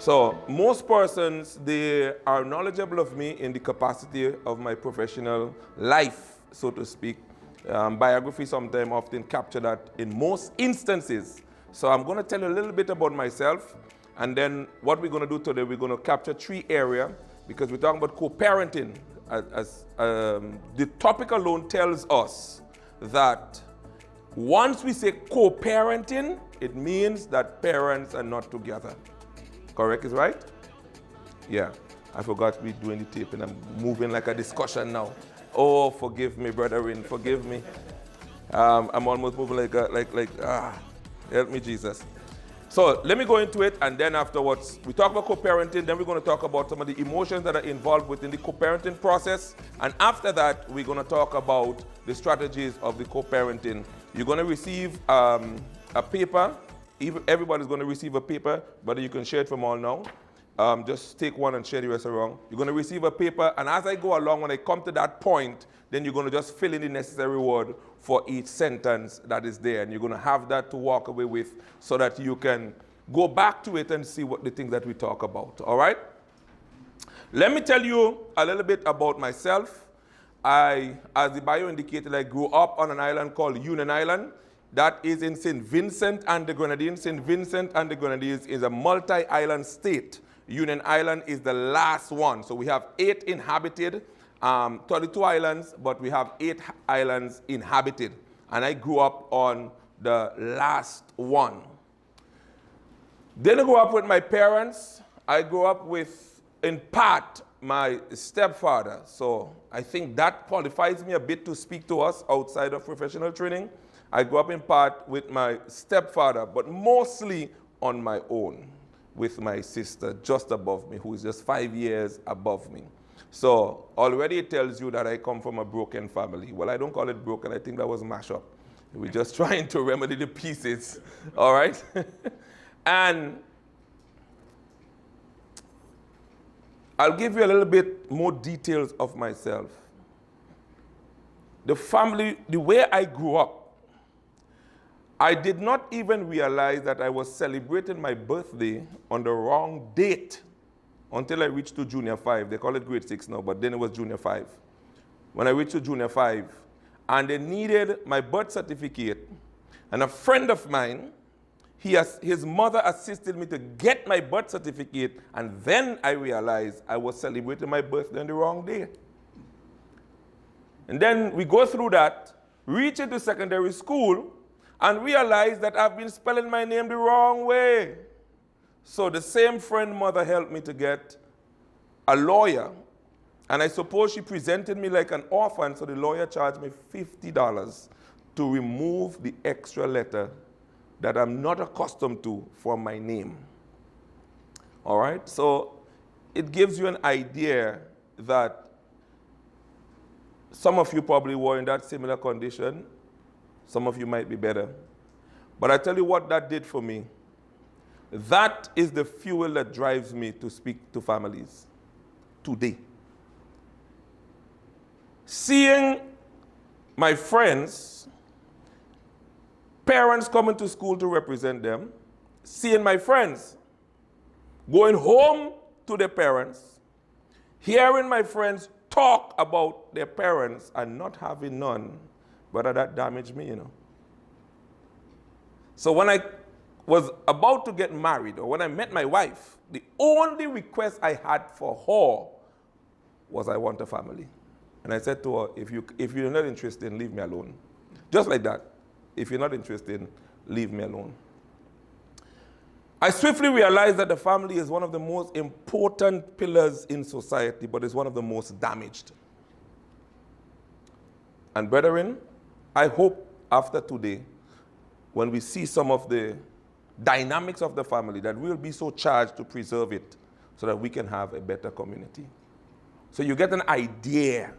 So most persons, they are knowledgeable of me in the capacity of my professional life, so to speak. Biography sometimes often capture that in most instances. So I'm going to tell you a little bit about myself, and then what we're going to do today, we're going to capture 3 areas, because we're talking about co-parenting. The topic alone tells us that once we say co-parenting, it means that parents are not together. Correct, is right? Yeah, I forgot we're doing the tape and I'm moving like a discussion now. Oh, forgive me, brethren, forgive me. I'm almost moving help me, Jesus. So let me go into it, and then afterwards, we talk about co-parenting, then we're going to talk about some of the emotions that are involved within the co-parenting process, and after that, we're going to talk about the strategies of the co-parenting. You're going to receive a paper. Everybody's going to receive a paper, but you can share it from all now. Just take one and share the rest around. You're going to receive a paper, and as I go along, when I come to that point, then you're going to just fill in the necessary word for each sentence that is there, and you're going to have that to walk away with so that you can go back to it and see what the things that we talk about, all right? Let me tell you a little bit about myself. As the bio indicated, I grew up on an island called Union Island. That is in St. Vincent and the Grenadines. St. Vincent and the Grenadines is a multi-island state. Union Island is the last one. So we have 8 inhabited, 32 islands, but we have 8 islands inhabited. And I grew up on the last one. Didn't grow up with my parents. I grew up with, in part, my stepfather. So I think that qualifies me a bit to speak to us outside of professional training. I grew up in part with my stepfather, but mostly on my own with my sister just above me, who is just 5 years above me. So already it tells you that I come from a broken family. Well, I don't call it broken. I think that was mash up. We're just trying to remedy the pieces, all right? And I'll give you a little bit more details of myself. The family, the way I grew up, I did not even realize that I was celebrating my birthday on the wrong date until I reached to junior 5. They call it grade 6 now, but then it was junior 5. When I reached to junior 5, and they needed my birth certificate, and a friend of mine, his mother assisted me to get my birth certificate, and then I realized I was celebrating my birthday on the wrong day. And then we go through that, reach into secondary school, and realize that I've been spelling my name the wrong way. So the same friend mother helped me to get a lawyer, and I suppose she presented me like an orphan, so the lawyer charged me $50 to remove the extra letter that I'm not accustomed to from my name. All right? So it gives you an idea that some of you probably were in that similar condition. Some of you might be better. But I tell you what that did for me. That is the fuel that drives me to speak to families today. Seeing my friends, parents coming to school to represent them, seeing my friends going home to their parents, hearing my friends talk about their parents and not having none, but that damaged me, So when I was about to get married, or when I met my wife, the only request I had for her was I want a family. And I said to her, if you're not interested, leave me alone. Just like that. If you're not interested, leave me alone. I swiftly realized that the family is one of the most important pillars in society, but it's one of the most damaged. And brethren, I hope after today, when we see some of the dynamics of the family, that we'll be so charged to preserve it so that we can have a better community. So you get an idea,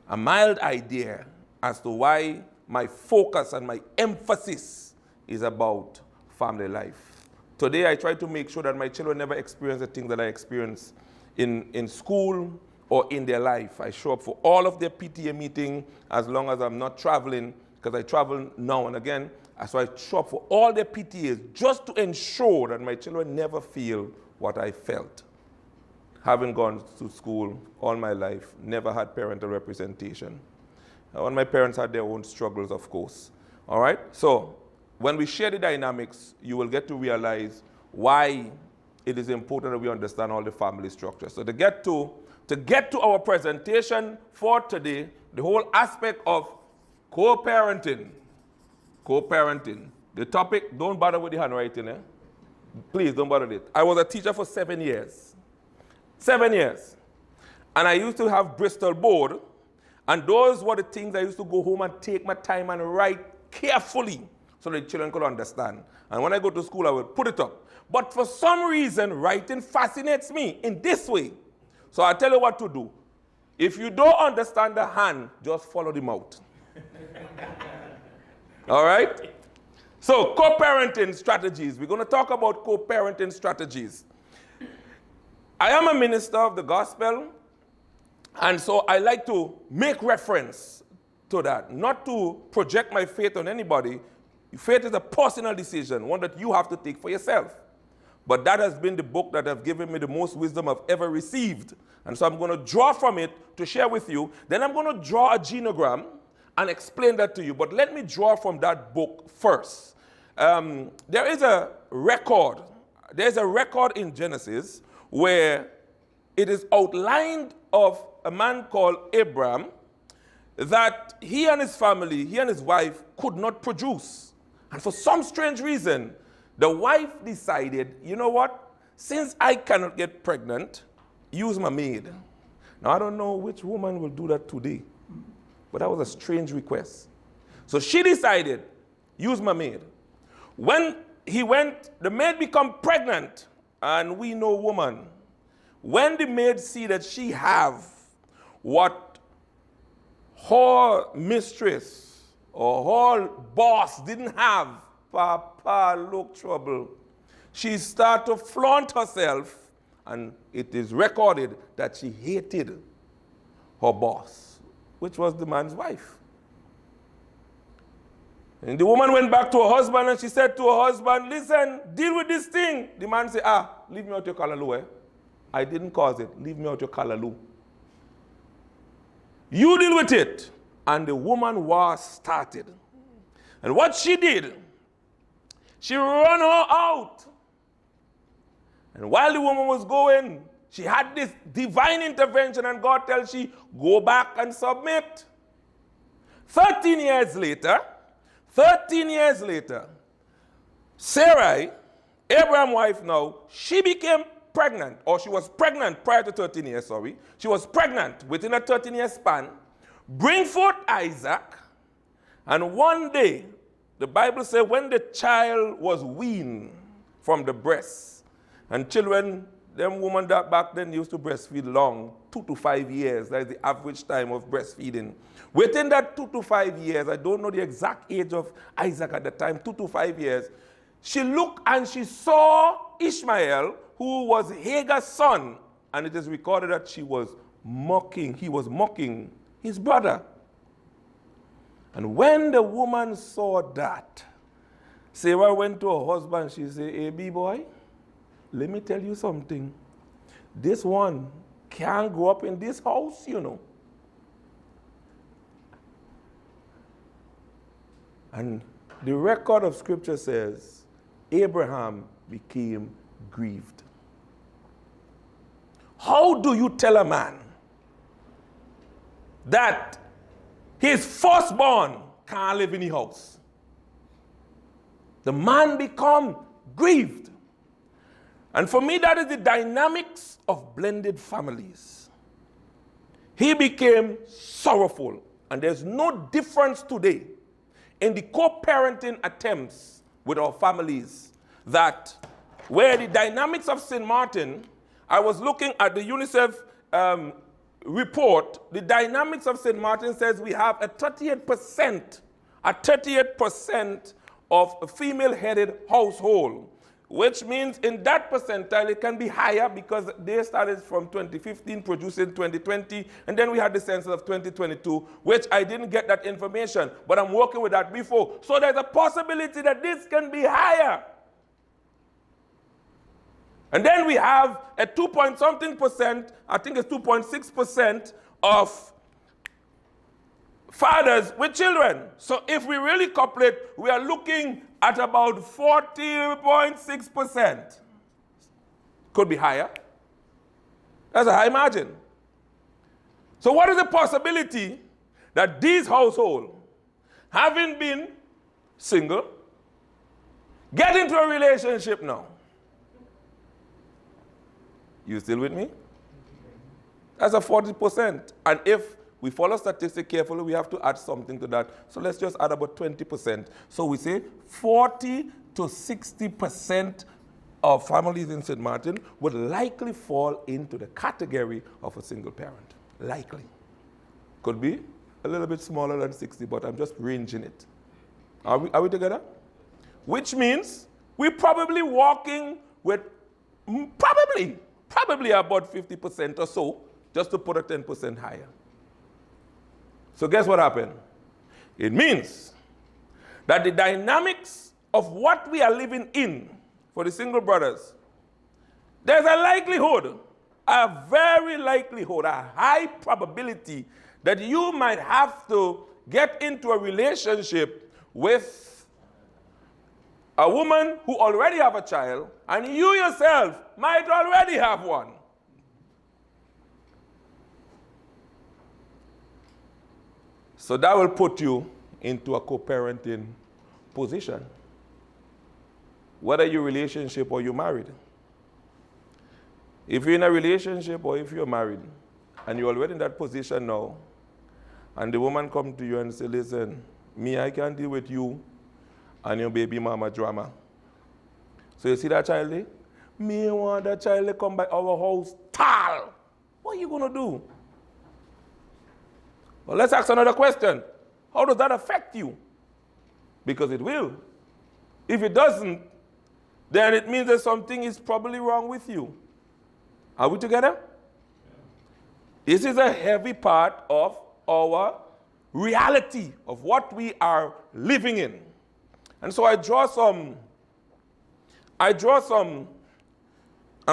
a mild idea, as to why my focus and my emphasis is about family life. Today, I try to make sure that my children never experience the things that I experienced in school or in their life. I show up for all of their PTA meeting as long as I'm not traveling, because I travel now and again. So I show up for all their PTAs just to ensure that my children never feel what I felt. Having gone to school all my life, never had parental representation. And my parents had their own struggles, of course. All right? So when we share the dynamics, you will get to realize why it is important that we understand all the family structures. So to get to our presentation for today, the whole aspect of co-parenting. The topic, don't bother with the handwriting, eh? Please don't bother with it. I was a teacher for 7 years. 7 years. And I used to have Bristol board, and those were the things I used to go home and take my time and write carefully so the children could understand. And when I go to school, I would put it up. But for some reason, writing fascinates me in this way. So I'll tell you what to do. If you don't understand the hand, just follow the mouth. All right? So co-parenting strategies. We're going to talk about co-parenting strategies. I am a minister of the gospel, and so I like to make reference to that, not to project my faith on anybody. Faith is a personal decision, one that you have to take for yourself. But that has been the book that has given me the most wisdom I've ever received. And so I'm going to draw from it to share with you. Then I'm going to draw a genogram and explain that to you. But let me draw from that book first. There is a record. There's a record in Genesis where it is outlined of a man called Abraham that he and his family, he and his wife could not produce. And for some strange reason, the wife decided, you know what? Since I cannot get pregnant, use my maid. Now, I don't know which woman will do that today, but that was a strange request. So she decided, use my maid. When he went, the maid become pregnant, and we know woman. When the maid see that she have what her mistress or her boss didn't have, Papa look trouble. She started to flaunt herself, and it is recorded that she hated her boss, which was the man's wife. And the woman went back to her husband, and she said to her husband, listen, deal with this thing. The man said, leave me out your callaloo, eh? I didn't cause it. Leave me out your callaloo. You deal with it. And the woman war started. And what she did, she ran her out. And while the woman was going, she had this divine intervention, and God tells she, go back and submit. 13 years later, Sarai, Abraham's wife now, she became pregnant, or she was pregnant prior to 13 years, sorry. She was pregnant within a 13-year span, bring forth Isaac, and one day, the Bible says when the child was weaned from the breast, and children, them women that back then used to breastfeed long, 2 to 5 years, that's the average time of breastfeeding. Within that 2 to 5 years, I don't know the exact age of Isaac at the time, 2 to 5 years, she looked and she saw Ishmael, who was Hagar's son, and it is recorded that he was mocking his brother. And when the woman saw that, Sarah went to her husband, she said, hey, B-boy, let me tell you something. This one can't grow up in this house, you know. And the record of scripture says, Abraham became grieved. How do you tell a man that his firstborn can't live in the house? The man become grieved. And for me, that is the dynamics of blended families. He became sorrowful. And there's no difference today in the co-parenting attempts with our families that where the dynamics of St. Martin, I was looking at the UNICEF report, the dynamics of St. Martin says we have a 38% of a female-headed household, which means in that percentile it can be higher because they started from 2015 producing 2020, and then we had the census of 2022, which I didn't get that information, but I'm working with that before. So there's a possibility that this can be higher. And then we have a 2 point something percent, I think it's 2.6% of fathers with children. So if we really couple it, we are looking at about 40.6%. Could be higher. That's a high margin. So what is the possibility that these households, having been single, get into a relationship now? You still with me? That's a 40%. And if we follow statistics carefully, we have to add something to that. So let's just add about 20%. So we say 40 to 60% of families in St. Martin would likely fall into the category of a single parent. Likely. Could be a little bit smaller than 60, but I'm just ranging it. Are we together? Which means we're probably walking with probably about 50% or so, just to put a 10% higher. So guess what happened? It means that the dynamics of what we are living in for the single brothers, there's a likelihood, a very likelihood, a high probability that you might have to get into a relationship with a woman who already have a child, and you yourself might already have one. So that will put you into a co-parenting position, whether you're in a relationship or you're married. If you're in a relationship or if you're married, and you're already in that position now, and the woman comes to you and says, listen, me, I can't deal with you and your baby mama drama. So you see that child there? Me want that child to come by our house, tall. What are you going to do? Well, let's ask another question. How does that affect you? Because it will. If it doesn't, then it means that something is probably wrong with you. Are we together? This is a heavy part of our reality of what we are living in. And so I draw some, I'm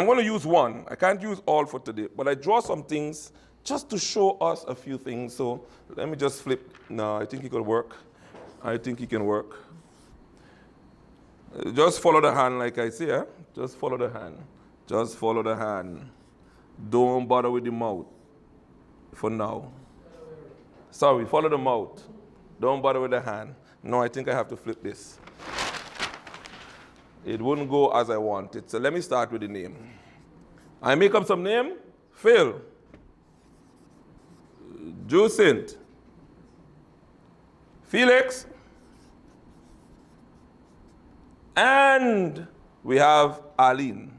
going to use one. I can't use all for today, but I draw some things just to show us a few things. So let me just flip. No, I think it could work. I think it can work. Just follow the hand like I say. Eh? Just follow the hand. Just follow the hand. Don't bother with the mouth for now. Sorry, follow the mouth. Don't bother with the hand. No, I think I have to flip this. It wouldn't go as I wanted. So let me start with the name. I make up some name. Phil. Jacinth. Felix. And we have Arlene.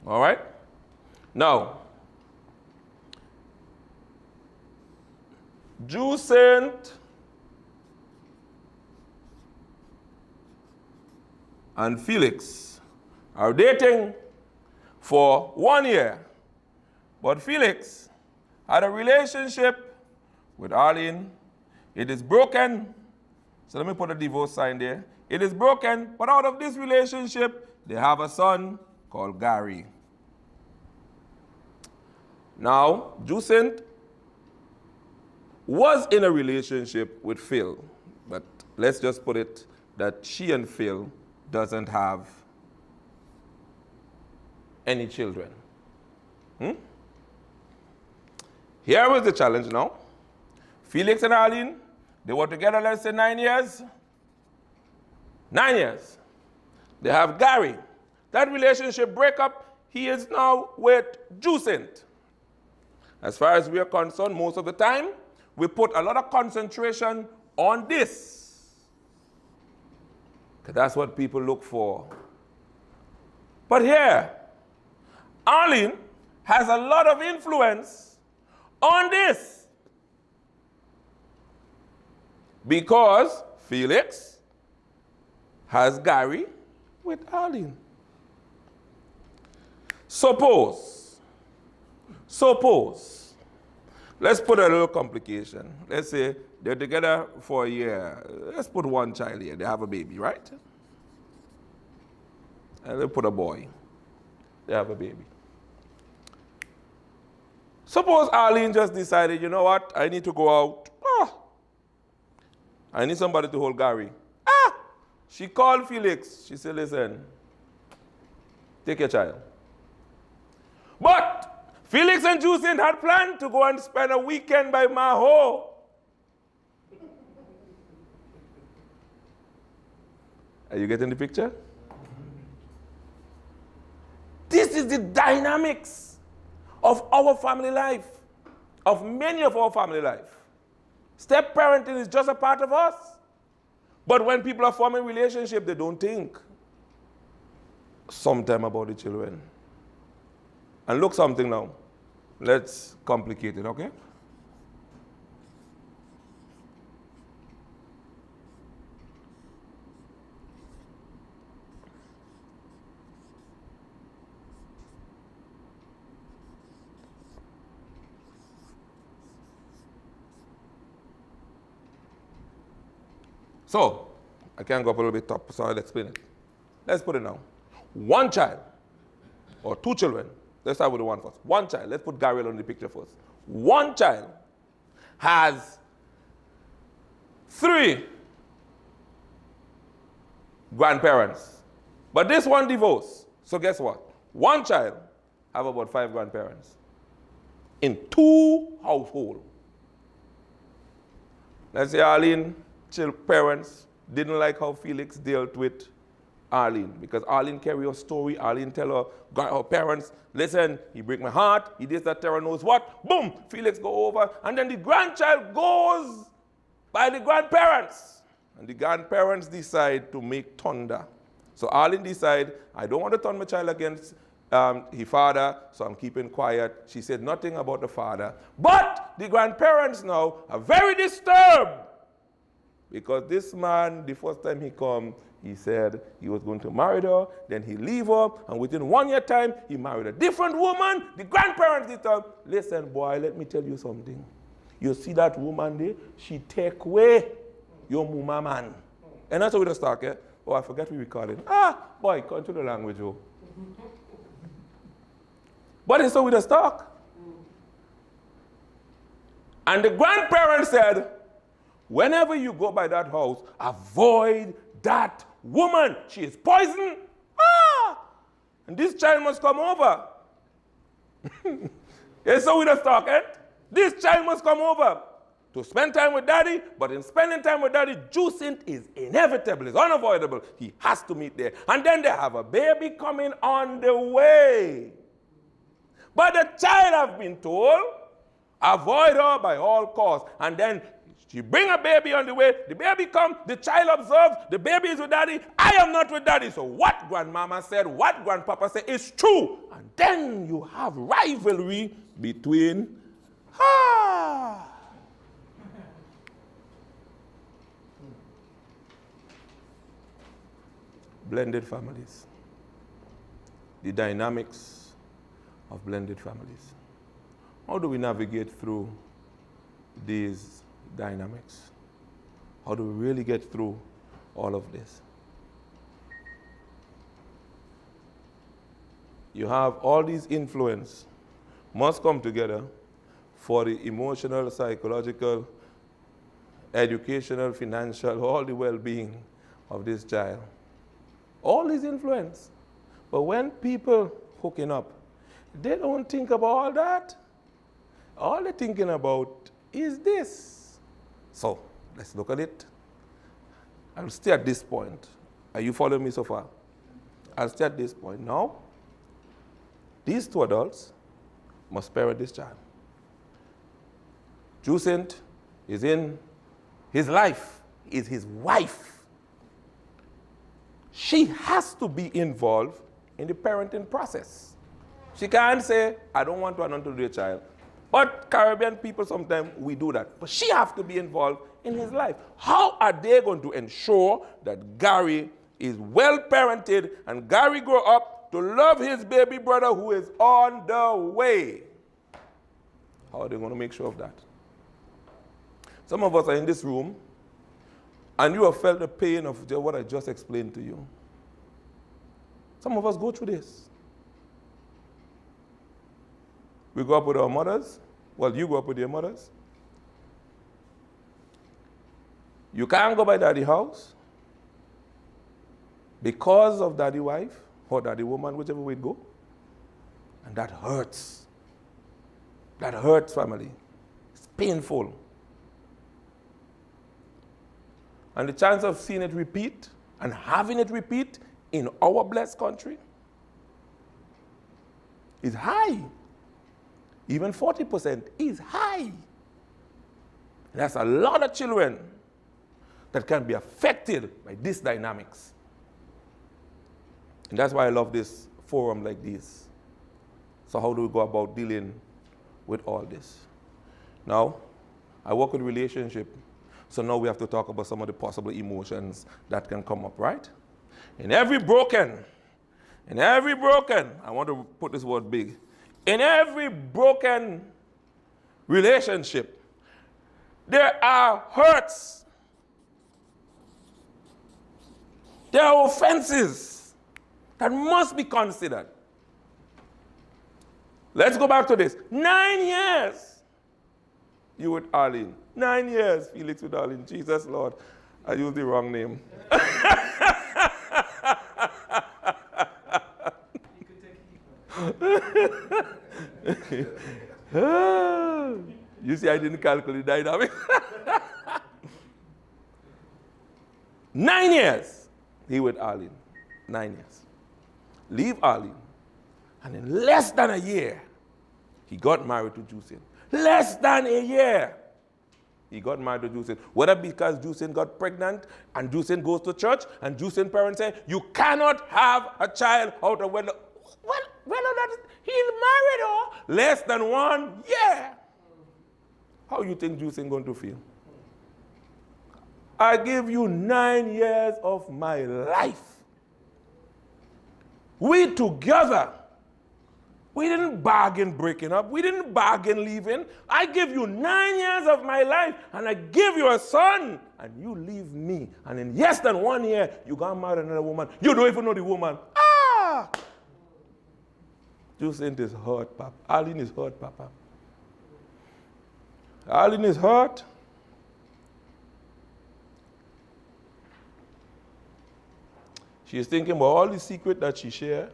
All right? Now, Jacinth and Felix are dating for 1 year. But Felix had a relationship with Arlene. It is broken. So let me put a divorce sign there. It is broken, but out of this relationship, they have a son called Gary. Now, Jacinth was in a relationship with Phil, but let's just put it that she and Phil doesn't have any children. Here was the challenge now. Felix and Arlene, they were together, let's say 9 years. 9 years. They have Gary. That relationship breakup, he is now with Jacinth. As far as we are concerned, most of the time, we put a lot of concentration on this. Because that's what people look for. But here, Arlene has a lot of influence on this. Because Felix has Gary with Arlene. Suppose, let's put a little complication. Let's say they're together for a year. Let's put one child here. They have a baby, right? and they put a boy. They have a baby. Suppose Arlene just decided, you know what, I need to go out. I need somebody to hold Gary. She called Felix. She said, listen, take your child. But Felix and Juicin had planned to go and spend a weekend by Maho. Are you getting the picture? This is the dynamics of our family life, of many of our family life. Step parenting is just a part of us. But when people are forming relationships, they don't think sometime about the children. And look something now. Let's complicate it, okay? So, I can go up a little bit top, so I'll explain it. Let's put it now. One child, or two children, let's start with the one first. One child, let's put Gary on the picture first. One child has 3 grandparents, but this one divorced. So guess what? One child have about 5 grandparents in 2 households. Let's say Arlene, parents didn't like how Felix dealt with Arlene, because Arlene carry her story. Arlene tell her parents, listen, he break my heart, he did that, Tara knows what. Boom, Felix go over, and then the grandchild goes by the grandparents. And the grandparents decide to make thunder. So Arlene decide, I don't want to turn my child against his father, so I'm keeping quiet. She said nothing about the father. But the grandparents now are very disturbed, because this man, the first time he come, he said he was going to marry her, then he leave her, and within 1 year time, he married a different woman. The grandparents did tell him, listen, boy, let me tell you something. You see that woman there? She take away your mama man. And that's how we just talk, eh? Oh, I forgot we recorded. Boy, control the language, oh. But it's how we just talk. And the grandparents said, whenever you go by that house, avoid that woman. She is poison. And this child must come over. Yes, so we just talk, eh? This child must come over to spend time with daddy, but in spending time with daddy, juicing is inevitable, it's unavoidable. He has to meet there. And then they have a baby coming on the way. But the child have been told, avoid her by all costs. And then she bring a baby on the way, the baby come, the child observes, the baby is with daddy, I am not with daddy. So what grandmama said, what grandpapa said is true. And then you have rivalry between, blended families. The dynamics of blended families. How do we navigate through these dynamics? How do we really get through all of this? You have all these influence must come together for the emotional, psychological, educational, financial, all the well-being of this child. All these influence. But when people hooking up, they don't think about all that. All they're thinking about is this. So, let's look at it. I'll stay at this point. Are you following me so far? I'll stay at this point. Now, these 2 adults must parent this child. Juicent is in his life, is his wife. She has to be involved in the parenting process. She can't say, I don't want to anoint a child. But Caribbean people, sometimes we do that. But she has to be involved in his life. How are they going to ensure that Gary is well parented and Gary grow up to love his baby brother who is on the way? How are they going to make sure of that? Some of us are in this room and you have felt the pain of what I just explained to you. Some of us go through this. We grew up with our mothers. Well, you grew up with your mothers. You can't go by daddy house because of daddy wife or daddy woman, whichever way it go. And that hurts. That hurts, family. It's painful. And the chance of seeing it repeat and having it repeat in our blessed country is high. Even 40% is high. And that's a lot of children that can be affected by these dynamics. And that's why I love this forum like this. So how do we go about dealing with all this? Now, I work with relationship. So now we have to talk about some of the possible emotions that can come up, right? In every broken, I want to put this word big. In every broken relationship, there are hurts. There are offenses that must be considered. Let's go back to this. 9 years. You with Arlene. 9 years, Felix with Arlene. Jesus, Lord. I used the wrong name. You see, I didn't calculate the dynamic. 9 years. He with Arlene. 9 years. Leave Arlene. And in less than a year, he got married to Jusin. Less than a year, he got married to Jusin. Whether because Jusin got pregnant and Jusin goes to church and Jusin parents say, you cannot have a child out of wedlock. Well, he's married or less than 1 year. How you think Jusin going to feel? I give you 9 years of my life. We together. We didn't bargain breaking up. We didn't bargain leaving. I give you 9 years of my life, and I give you a son, and you leave me. And in less than 1 year, you got married another woman. You don't even know the woman. Ah! Jusin is hurt, Papa. Arlene is hurt, Papa. Arlene is hurt. She is thinking about all the secret that she shared.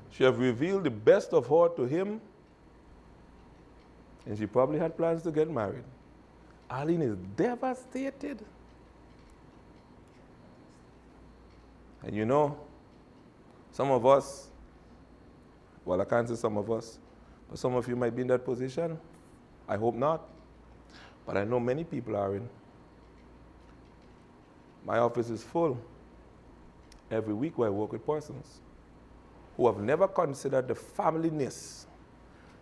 She have revealed the best of her to him. And she probably had plans to get married. Arlene is devastated. And you know, some of us, well, I can't say some of us, but some of you might be in that position. I hope not. But I know many people are in. My office is full. Every week where I work with persons who have never considered the familyness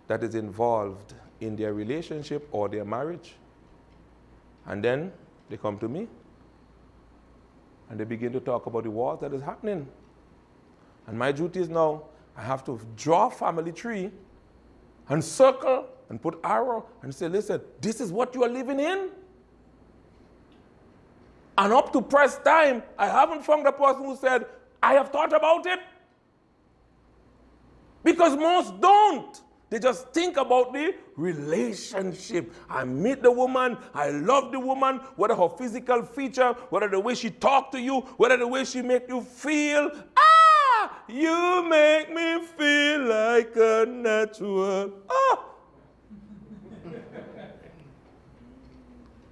that is involved in their relationship or their marriage. And then they come to me and they begin to talk about the wars that is happening. And my duty is now, I have to draw a family tree and circle and put arrow and say, listen, this is what you are living in. And up to press time, I haven't found a person who said, I have thought about it. Because most don't. They just think about the relationship. I meet the woman, I love the woman, whether her physical feature, whether the way she talk to you, whether the way she make you feel. Ah, you make me feel like a natural. Ah.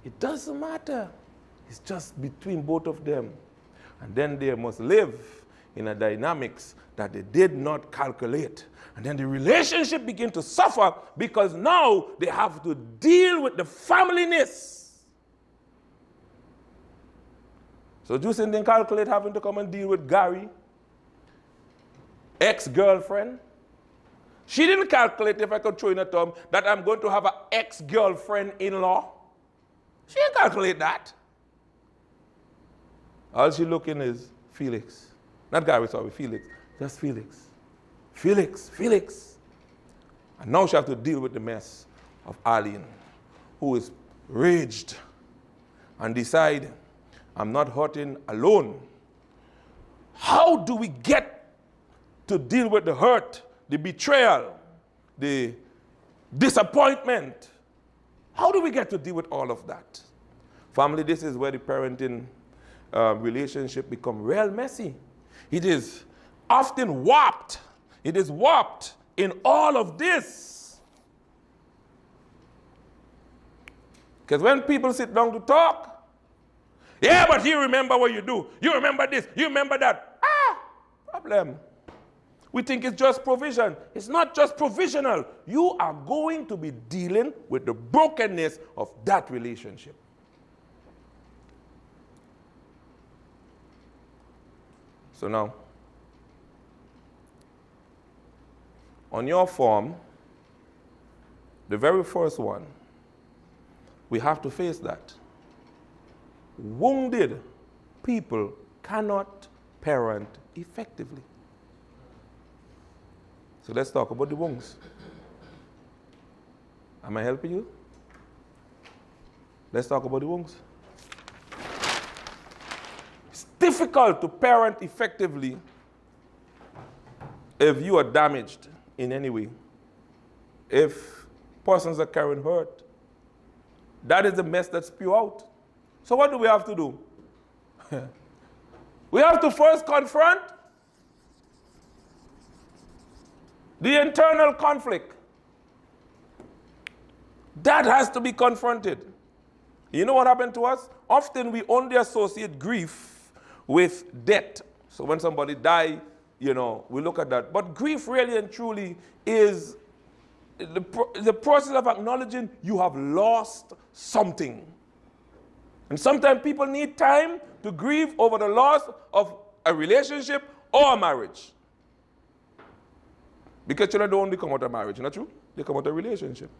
It doesn't matter. It's just between both of them. And then they must live in a dynamics that they did not calculate. And then the relationship begin to suffer because now they have to deal with the familyness. So Jusin didn't calculate having to come and deal with Gary, ex-girlfriend. She didn't calculate, if I could throw in a term, that I'm going to have an ex-girlfriend-in-law. She didn't calculate that. All she looking is Felix. Not Gary, sorry, Felix. Just Felix. Felix. And now she has to deal with the mess of Arlene, who is raged and decide, I'm not hurting alone. How do we get to deal with the hurt, the betrayal, the disappointment. How do we get to deal with all of that? Family, this is where the parenting relationship become real messy. It is often warped. It is warped in all of this. Because when people sit down to talk, yeah, but you remember what you do. You remember this. You remember that. Problem. We think it's just provision. It's not just provisional. You are going to be dealing with the brokenness of that relationship. So now, on your form, the very first one, we have to face that. Wounded people cannot parent effectively. So let's talk about the wounds. Am I helping you? Let's talk about the wounds. It's difficult to parent effectively if you are damaged in any way. If persons are carrying hurt, that is the mess that spew out. So what do we have to do? We have to first confront the internal conflict. That has to be confronted. You know what happened to us? Often we only associate grief with death. So when somebody dies, we look at that. But grief really and truly is the process of acknowledging you have lost something. And sometimes people need time to grieve over the loss of a relationship or a marriage. Because children don't only come out of marriage, not true? They come out of a relationship.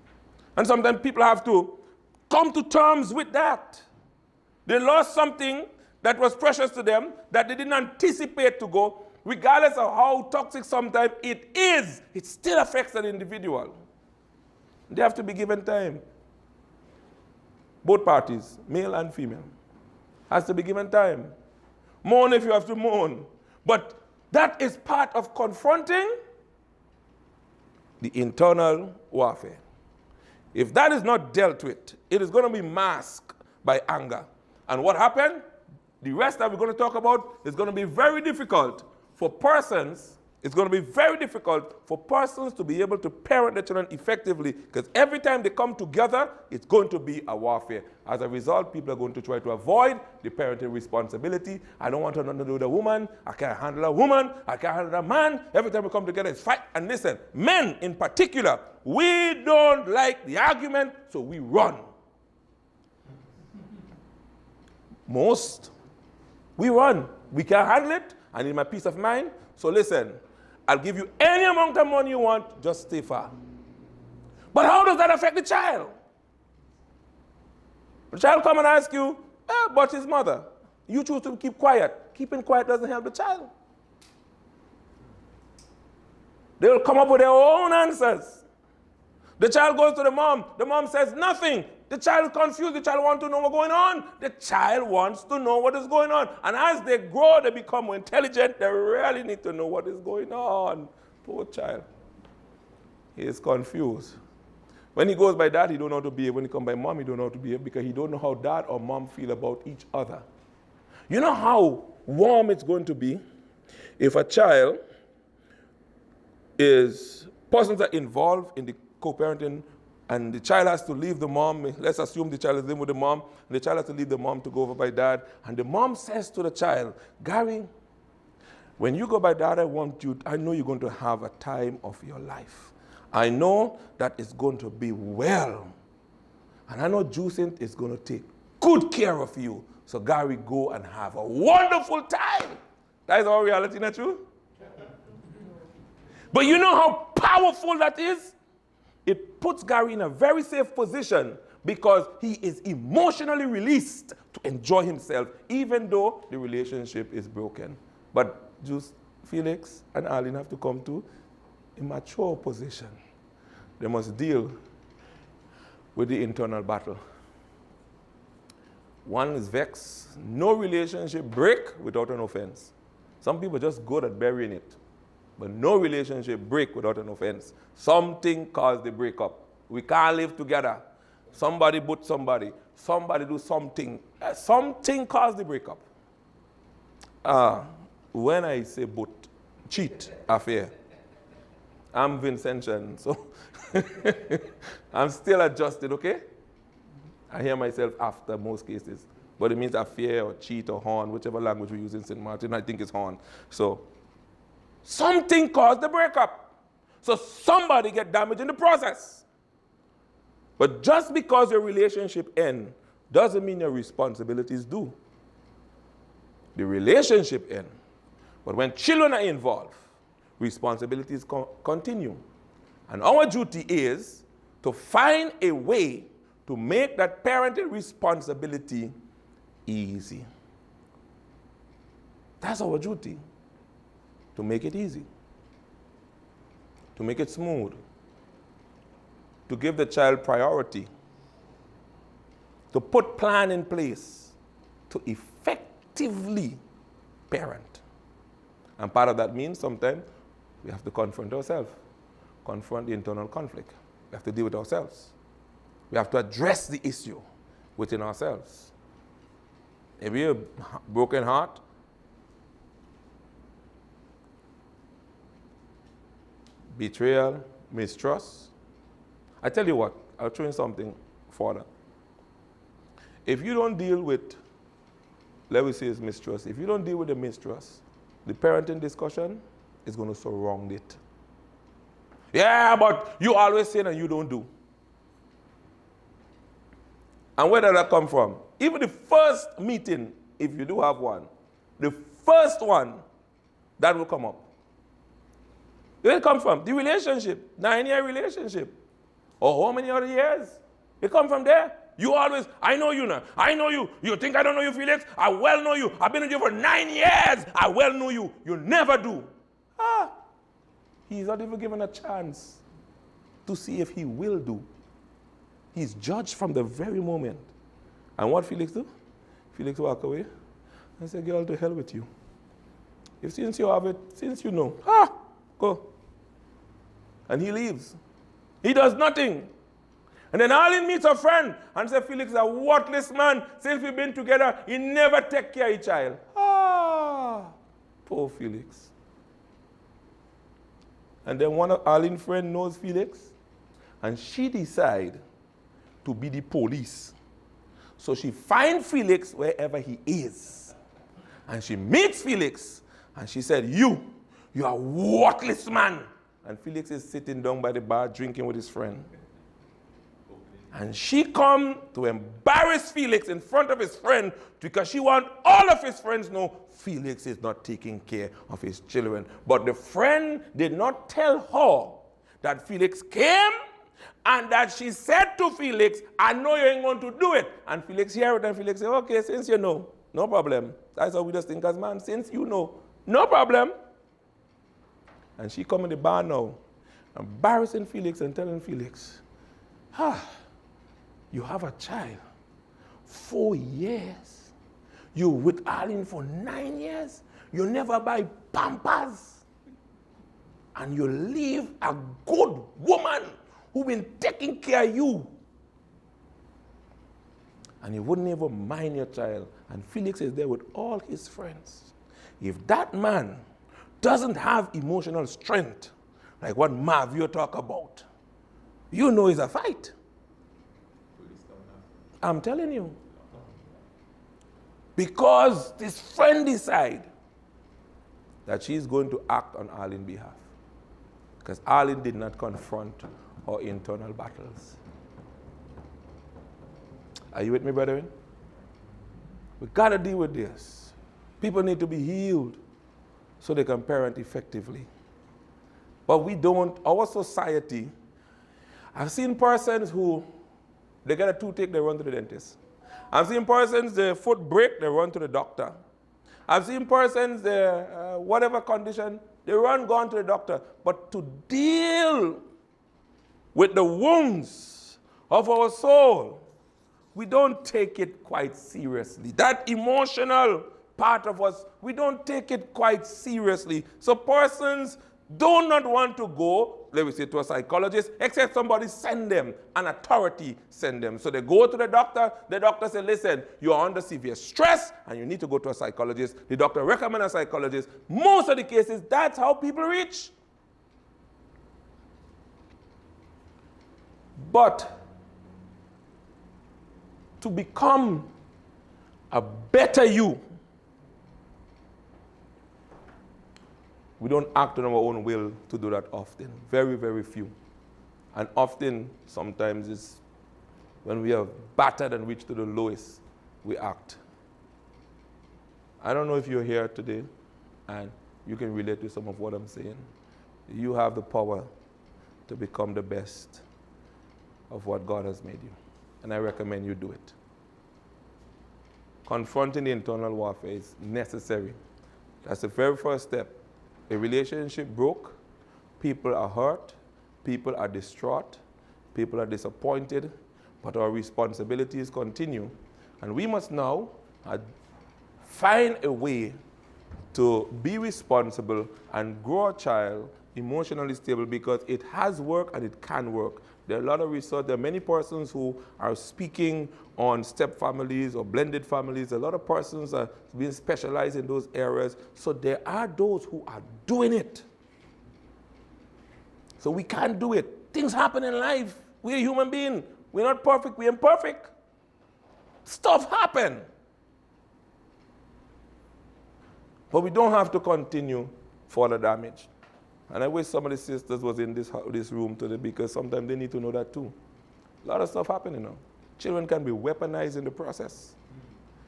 And sometimes people have to come to terms with that. They lost something that was precious to them that they didn't anticipate to go. Regardless of how toxic sometimes it is, it still affects an individual. They have to be given time. Both parties, male and female, has to be given time. Mourn if you have to mourn. But that is part of confronting the internal warfare. If that is not dealt with, it is going to be masked by anger. And what happened? The rest that we're going to talk about is going to be very difficult for persons. It's going to be very difficult for persons to be able to parent their children effectively, because every time they come together, it's going to be a warfare. As a result, people are going to try to avoid the parenting responsibility. I don't want nothing to do with a woman. I can't handle a woman. I can't handle a man. Every time we come together, it's fight. And listen, men in particular, we don't like the argument, so we run. Most, we run. We can't handle it. I need my peace of mind. So listen, I'll give you any amount of money you want, just stay far. But how does that affect the child? The child come and ask you, but his mother. You choose to keep quiet. Keeping quiet doesn't help the child. They will come up with their own answers. The child goes to the mom. The mom says nothing. The child is confused. The child wants to know what's going on. The child wants to know what is going on. And as they grow, they become more intelligent. They really need to know what is going on. Poor child. He is confused. When he goes by dad, he don't know how to behave. When he comes by mom, he don't know how to behave because he don't know how dad or mom feel about each other. You know how warm it's going to be if a child persons are involved in the co-parenting, and the child has to leave the mom. Let's assume the child is living with the mom, and the child has to leave the mom to go over by dad. And the mom says to the child, Gary, when you go by dad, I know you're going to have a time of your life. I know that it's going to be well. And I know Juicing is going to take good care of you. So Gary, go and have a wonderful time. That is our reality, not true? But you know how powerful that is? It puts Gary in a very safe position because he is emotionally released to enjoy himself, even though the relationship is broken. But just Felix and Arlene have to come to a mature position. They must deal with the internal battle. One is vexed. No relationship break without an offense. Some people are just good at burying it. But no relationship break without an offense. Something caused the breakup. We can't live together. Somebody but somebody. Somebody do something. Something caused the breakup. When I say but, cheat, affair. I'm Vincentian, so I'm still adjusted, okay? I hear myself after most cases. But it means affair or cheat or horn, whichever language we use in St. Martin, I think it's horn. So something caused the breakup. So somebody get damaged in the process. But just because your relationship ends doesn't mean your responsibilities do. The relationship ends. But when children are involved, responsibilities continue. And our duty is to find a way to make that parenting responsibility easy. That's our duty. To make it easy. To make it smooth. To give the child priority. To put plan in place. To effectively parent. And part of that means sometimes we have to confront ourselves. Confront the internal conflict. We have to deal with ourselves. We have to address the issue within ourselves. If you have a broken heart, betrayal, mistrust, I tell you what, I'll throw in something further. If you don't deal with, let me say it's mistrust, if you don't deal with the mistrust, the parenting discussion is going to surround it. Yeah, but you always say and you don't do. And where did that come from? Even the first meeting, if you do have one, the first one, that will come up. Where did it come from? The relationship, 9-year relationship. Or how many other years? It come from there. You always, I know you now. I know you. You think I don't know you, Felix? I well know you. I've been with you for 9 years. I well know you. You never do. He's not even given a chance to see if he will do. He's judged from the very moment. And what Felix do? Felix walk away and say, girl, to hell with you. If since you have it, since you know, go. And he leaves. He does nothing. And then Arlene meets a friend and says, Felix is a worthless man. Since we've been together, he never take care of a child. Poor Felix. And then one of Arlene's friends knows Felix, and she decides to be the police. So she finds Felix wherever he is. And she meets Felix, and she said, you are a worthless man. And Felix is sitting down by the bar drinking with his friend. And she come to embarrass Felix in front of his friend because she wants all of his friends to know Felix is not taking care of his children. But the friend did not tell her that Felix came and that she said to Felix, I know you ain't going to do it. And Felix heard it and Felix said, okay, since you know, no problem. That's how we just think as man. Since you know, no problem. And she come in the bar now, embarrassing Felix and telling Felix, you have a child, 4 years. You with Arlene for 9 years. You never buy Pampers. And you leave a good woman who been taking care of you. And you wouldn't even mind your child. And Felix is there with all his friends. If that man doesn't have emotional strength, like what Marvio talk about, you know it's a fight. I'm telling you. Because this friend decide that she's going to act on Arlene's behalf. Because Arlene did not confront her internal battles. Are you with me, brethren? We got to deal with this. People need to be healed so they can parent effectively. But we don't. Our society, I've seen persons who, they get a toothache, they run to the dentist. I've seen persons, their foot break, they run to the doctor. I've seen persons, their whatever condition, they gone to the doctor. But to deal with the wounds of our soul, we don't take it quite seriously. That emotional part of us, we don't take it quite seriously. So persons do not want to go, let me say, to a psychologist, except somebody send them, an authority send them. So they go to the doctor says, listen, you are under severe stress and you need to go to a psychologist. The doctor recommends a psychologist. Most of the cases, that's how people reach. But to become a better you, we don't act on our own will to do that often. Very, very few. And often, sometimes, it's when we are battered and reached to the lowest, we act. I don't know if you're here today and you can relate to some of what I'm saying. You have the power to become the best of what God has made you. And I recommend you do it. Confronting the internal warfare is necessary. That's the very first step. A relationship broke, people are hurt, people are distraught, people are disappointed, but our responsibilities continue. And we must now find a way to be responsible and grow a child emotionally stable, because it has worked and it can work. There are a lot of research. There are many persons who are speaking on step families or blended families. A lot of persons are being specialized in those areas. So there are those who are doing it. So we can't do it. Things happen in life. We're human beings. We're not perfect. We're imperfect. Stuff happen. But we don't have to continue further damage. And I wish some of the sisters was in this room today, because sometimes they need to know that too. A lot of stuff happening now. Children can be weaponized in the process.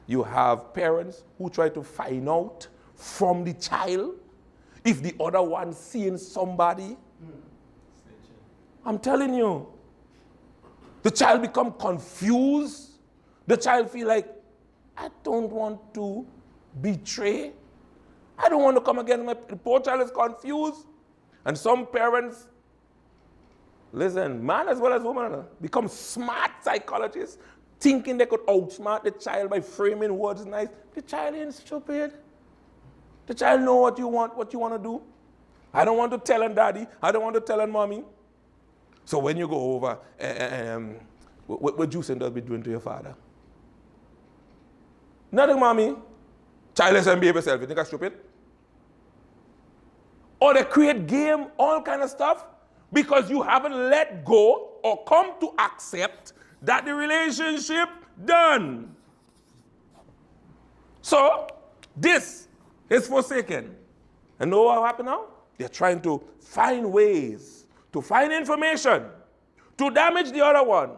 You have parents who try to find out from the child if the other one seeing somebody. I'm telling you. The child become confused. The child feel like, I don't want to betray. I don't want to come again. The poor child is confused. And some parents, listen, man as well as woman, become smart psychologists, thinking they could outsmart the child by framing words nice. The child ain't stupid. The child know what you want to do. I don't want to tell on daddy. I don't want to tell on mommy. So when you go over, what juicing does be doing to your father? Nothing, mommy. Childless and behave yourself. You think I'm stupid? Or they create game, all kind of stuff, because you haven't let go or come to accept that the relationship done. So, this is forsaken. And know what happened now? They're trying to find ways, to find information, to damage the other one,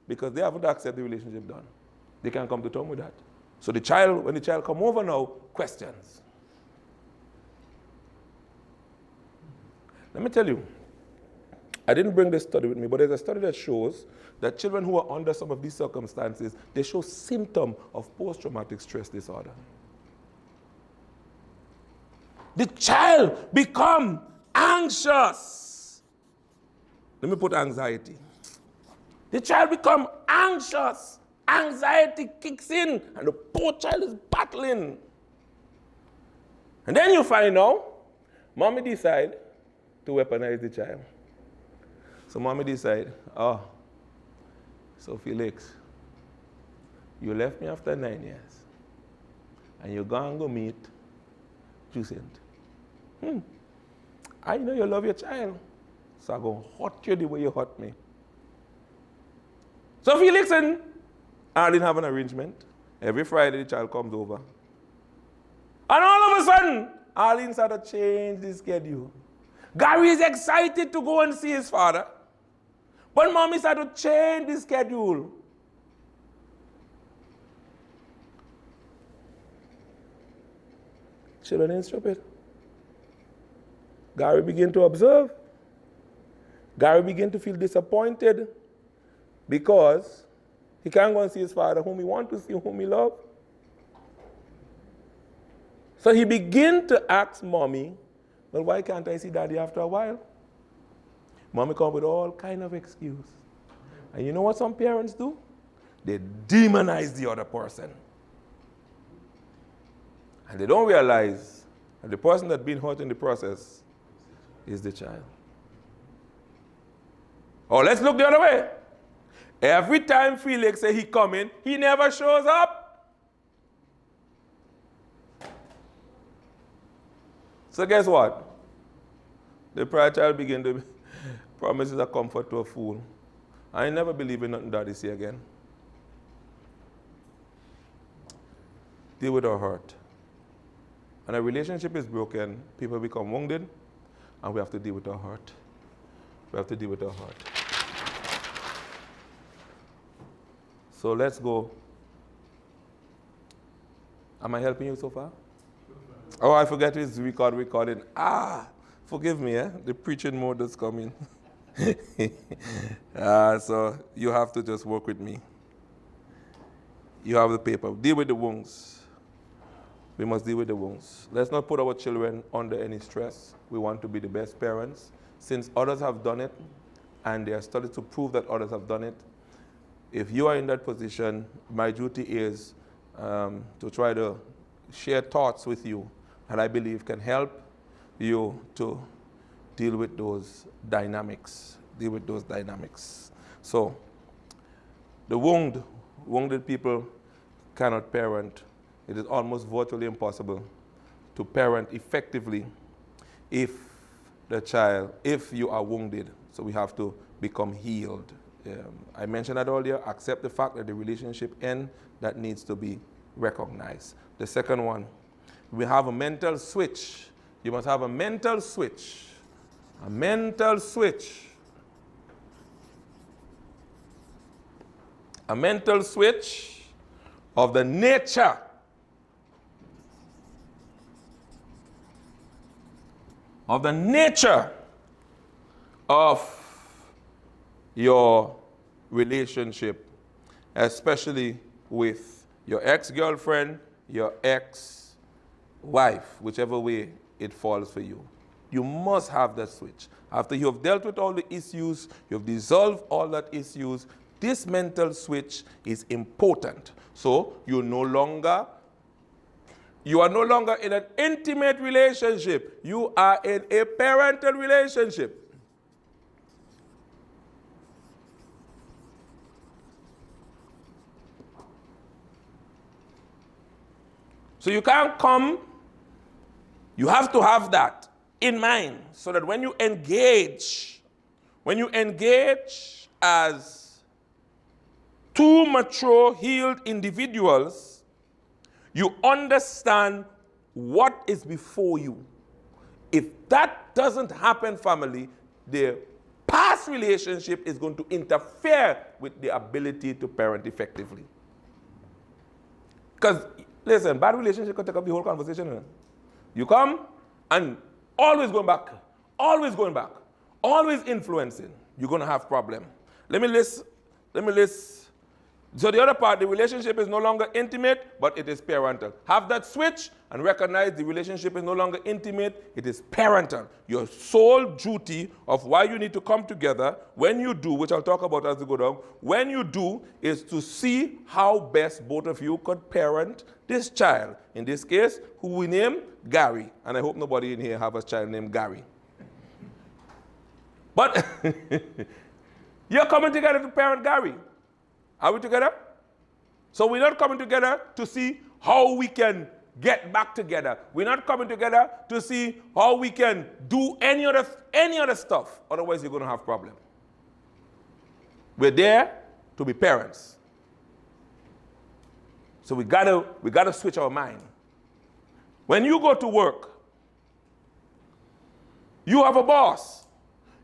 because they haven't accepted the relationship done. They can't come to terms with that. So the child, when the child come over now, questions. Let me tell you, I didn't bring this study with me, but there's a study that shows that children who are under some of these circumstances, they show symptoms of post-traumatic stress disorder. The child become anxious. Let me put anxiety. The child become anxious. Anxiety kicks in, and the poor child is battling. And then you find out, mommy decide to weaponize the child. So mommy decide, so Felix, you left me after 9 years, and you're going to go meet Juicent. I know you love your child, so I'm going to hurt you the way you hurt me. So Felix and Arlene have an arrangement. Every Friday the child comes over. And all of a sudden, Arlene started to change the schedule. Gary is excited to go and see his father. But mommy started to change the schedule. Children ain't stupid. Gary began to observe. Gary began to feel disappointed because he can't go and see his father whom he wants to see, whom he loves. So he began to ask mommy, well, why can't I see daddy after a while? Mommy come with all kind of excuse. And you know what some parents do? They demonize the other person. And they don't realize that the person that's been hurt in the process is the child. Or let's look the other way. Every time Felix say he coming, he never shows up. So guess what? The pride child begin to promises a comfort to a fool. I never believe in nothing daddy say again. Deal with our hurt. When a relationship is broken, people become wounded, and we have to deal with our hurt. We have to deal with our hurt. So let's go. Am I helping you so far? Oh, I forget it's recording. Forgive me, the preaching mode is coming. So you have to just work with me. You have the paper. Deal with the wounds. We must deal with the wounds. Let's not put our children under any stress. We want to be the best parents. Since others have done it, and they are studied to prove that others have done it, if you are in that position, my duty is to try to share thoughts with you that I believe can help you to deal with those dynamics. Deal with those dynamics. So, the wounded people cannot parent. It is almost virtually impossible to parent effectively if you are wounded. So we have to become healed. I mentioned that earlier, accept the fact that the relationship ends, that needs to be recognized. The second one, we have a mental switch. You must have a mental switch. A mental switch. A mental switch of the nature of your relationship, especially with your ex-girlfriend, your ex-wife, whichever way it falls for you. You must have that switch. After you have dealt with all the issues, you have dissolved all that issues, this mental switch is important. So you are no longer in an intimate relationship. You are in a parental relationship. So you can't come, you have to have that in mind so that when you engage as two mature, healed individuals, you understand what is before you. If that doesn't happen, family, the past relationship is going to interfere with the ability to parent effectively. Because, listen, bad relationship can take up the whole conversation. You come and always going back, always influencing. You're going to have problem. Let me list. So the other part, the relationship is no longer intimate, but it is parental. Have that switch and recognize the relationship is no longer intimate, it is parental. Your sole duty of why you need to come together, when you do, which I'll talk about as we go down, when you do is to see how best both of you could parent this child. In this case, who we name Gary. And I hope nobody in here have a child named Gary. But you're coming together to parent Gary. Are we together? So we're not coming together to see how we can get back together. We're not coming together to see how we can do any other stuff. Otherwise, you're going to have problem. We're there to be parents. So we gotta switch our mind. When you go to work, you have a boss.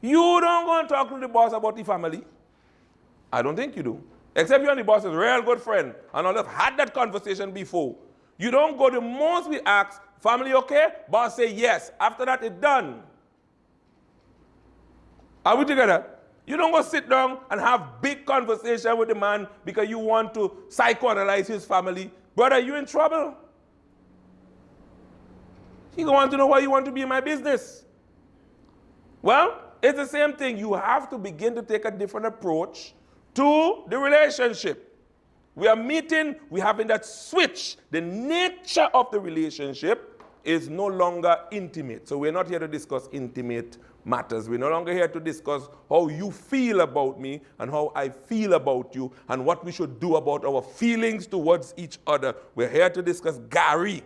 You don't go and talk to the boss about the family. I don't think you do. Except you and the boss is a real good friend. And I've had that conversation before. You don't go, the most we ask, family okay? Boss say yes. After that, it's done. Are we together? You don't go sit down and have big conversation with the man because you want to psychoanalyze his family. Brother, you in trouble. He going to want to know why you want to be in my business. Well, it's the same thing. You have to begin to take a different approach to the relationship. We are meeting, we're having that switch. The nature of the relationship is no longer intimate. So we're not here to discuss intimate matters. We're no longer here to discuss how you feel about me and how I feel about you and what we should do about our feelings towards each other. We're here to discuss Gary.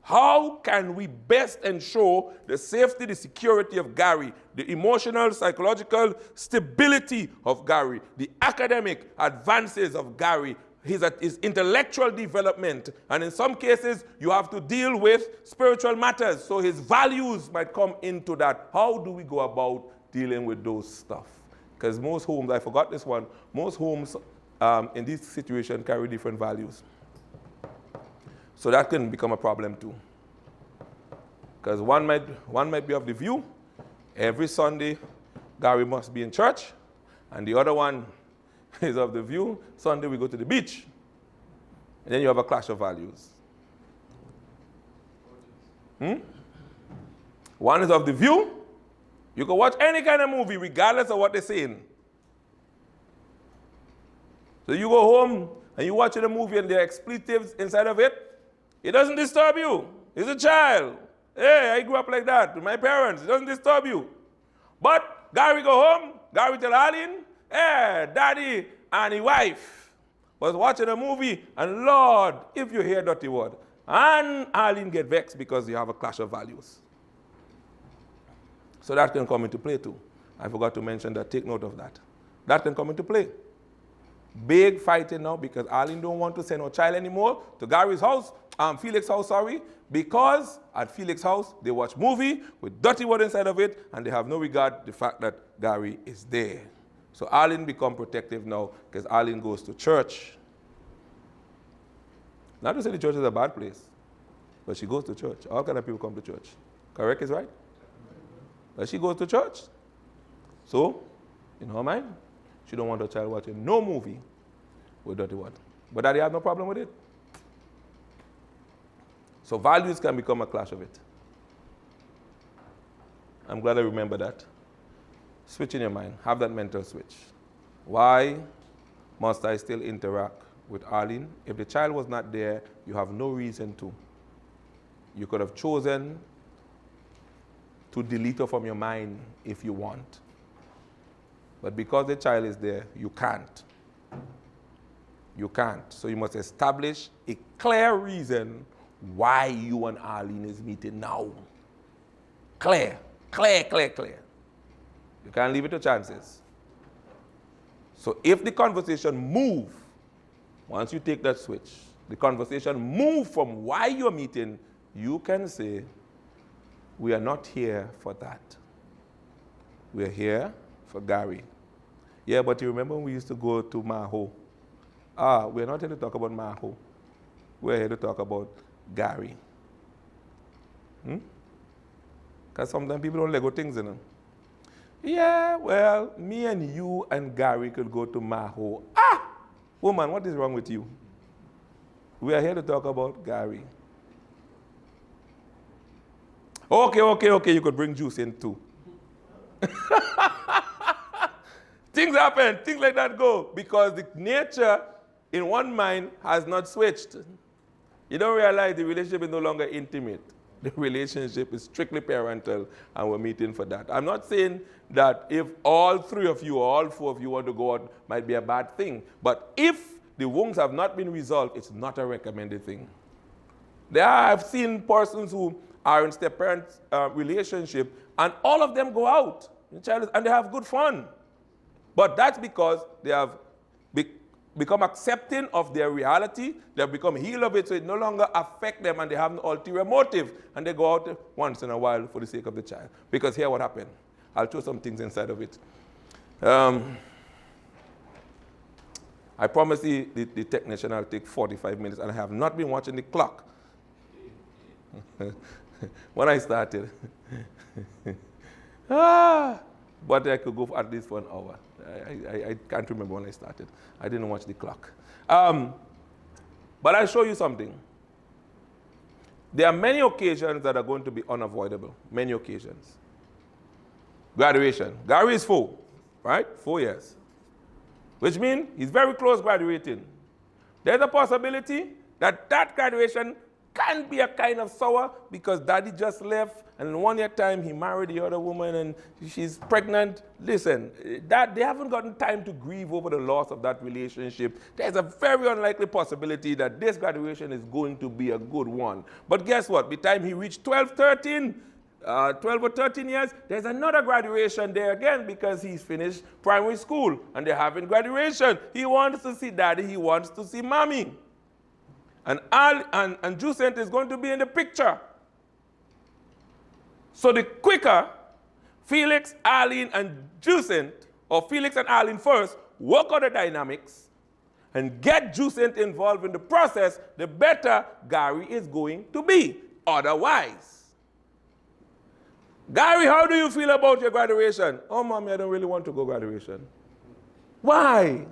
How can we best ensure the safety, the security of Gary, the emotional, psychological stability of Gary, the academic advances of Gary, his intellectual development, and in some cases, you have to deal with spiritual matters, so his values might come into that. How do we go about dealing with those stuff? Because most homes, I forgot this one, most homes in this situation carry different values. So that can become a problem too. Because one might be of the view, every Sunday, Gary must be in church, and the other one is of the view, Sunday we go to the beach. And then you have a clash of values. One is of the view, you can watch any kind of movie regardless of what they're saying. So you go home and you're watching a movie and there are expletives inside of it, it doesn't disturb you. He's a child. Hey, I grew up like that with my parents. It doesn't disturb you. But Gary go home, Gary tell Arlene, hey, daddy and his wife was watching a movie, and Lord, if you hear dirty word, and Arlene get vexed because you have a clash of values. So that can come into play too. I forgot to mention that. Take note of that. That can come into play. Big fighting now because Arlene don't want to send her child anymore to Gary's house, Felix's house, sorry, because at Felix's house they watch movie with dirty word inside of it and they have no regard the fact that Gary is there. So Arlene become protective now because Arlene goes to church. Not to say the church is a bad place, but she goes to church. All kind of people come to church. Correct is right? But she goes to church. So, in her mind, she don't want her child watching no movie with dirty word. But daddy has no problem with it. So values can become a clash of it. I'm glad I remember that. Switch in your mind. Have that mental switch. Why must I still interact with Arlene? If the child was not there, you have no reason to. You could have chosen to delete her from your mind if you want. But because the child is there, you can't. You can't. So you must establish a clear reason why you and Arlene is meeting now. Clear. You can't leave it to chances. So if the conversation move, once you take that switch, the conversation move from why you're meeting, you can say, we are not here for that. We're here for Gary. Yeah, but you remember when we used to go to Maho? We're not here to talk about Maho. We're here to talk about Gary. Because sometimes people don't Lego things, you know. Yeah, well, me and you and Gary could go to Maho. Woman, what is wrong with you? We are here to talk about Gary. Okay, you could bring juice in too. Things happen, things like that go, because the nature in one mind has not switched. You don't realize the relationship is no longer intimate. The relationship is strictly parental, and we're meeting for that. I'm not saying that if all three of you or all four of you want to go out, might be a bad thing. But if the wounds have not been resolved, it's not a recommended thing. I've seen persons who are in step-parent relationship, and all of them go out, and they have good fun. But that's because they have become accepting of their reality, they have become healed of it, so it no longer affects them, and they have an ulterior motive, and they go out once in a while for the sake of the child. Because here what happened. I'll show some things inside of it. I promise the technician I'll take 45 minutes, and I have not been watching the clock. When I started. But I could go for at least for an hour. I can't remember when I started. I didn't watch the clock. But I'll show you something. There are many occasions that are going to be unavoidable. Many occasions. Graduation. Gary is 4, right? 4 years. Which means he's very close graduating. There's a possibility that graduation can be a kind of sour because daddy just left, and in 1 year time he married the other woman and she's pregnant. Listen, that they haven't gotten time to grieve over the loss of that relationship. There's a very unlikely possibility that this graduation is going to be a good one. But guess what? By the time he reached 12 or 13 years, there's another graduation there again because he's finished primary school and they're having graduation. He wants to see daddy, he wants to see mommy. And Juicent is going to be in the picture. So the quicker Felix, Arlene, and Juicent, or Felix and Arlene first, work out the dynamics and get Juicent involved in the process, the better Gary is going to be. Otherwise, Gary, how do you feel about your graduation? Oh, mommy, I don't really want to go graduation. Why?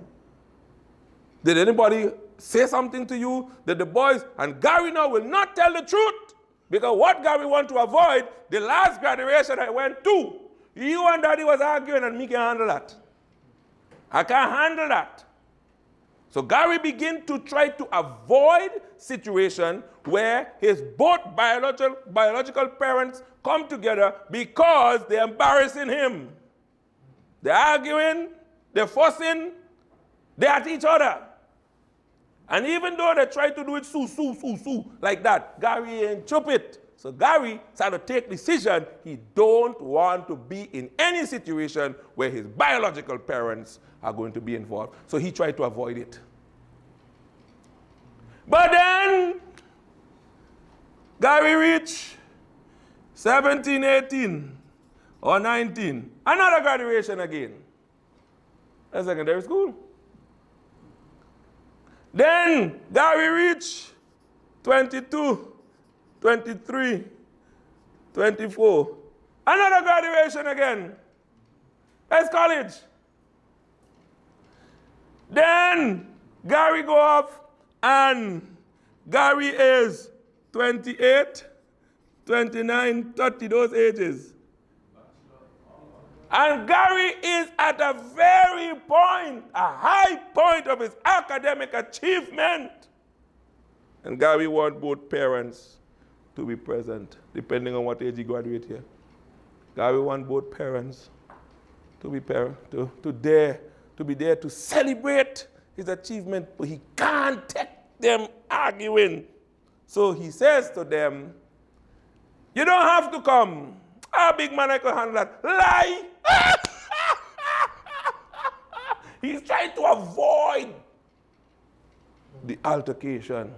Did anybody say something to you that the boys, and Gary now will not tell the truth, because what Gary want to avoid, the last graduation I went to, you and daddy was arguing and me can handle that. I can't handle that. So Gary begin to try to avoid situation where his both biological parents come together because they're embarrassing him. They're arguing, they're fussing, they're at each other. And even though they try to do it sue, like that, Gary ain't chop it. So Gary started to take decision. He don't want to be in any situation where his biological parents are going to be involved. So he tried to avoid it. But then, Gary reached 17, 18, or 19. Another graduation again. That's secondary school. Then Gary reached 22, 23, 24. Another graduation again. That's college. Then Gary go off and Gary is 28, 29, 30, those ages. And Gary is at a very point, a high point of his academic achievement. And Gary wants both parents to be present, depending on what age he graduates here. Gary wants both parents to be there to celebrate his achievement, but he can't take them arguing. So he says to them, you don't have to come. Ah, big man, I can handle that. Lie! He's trying to avoid the altercation.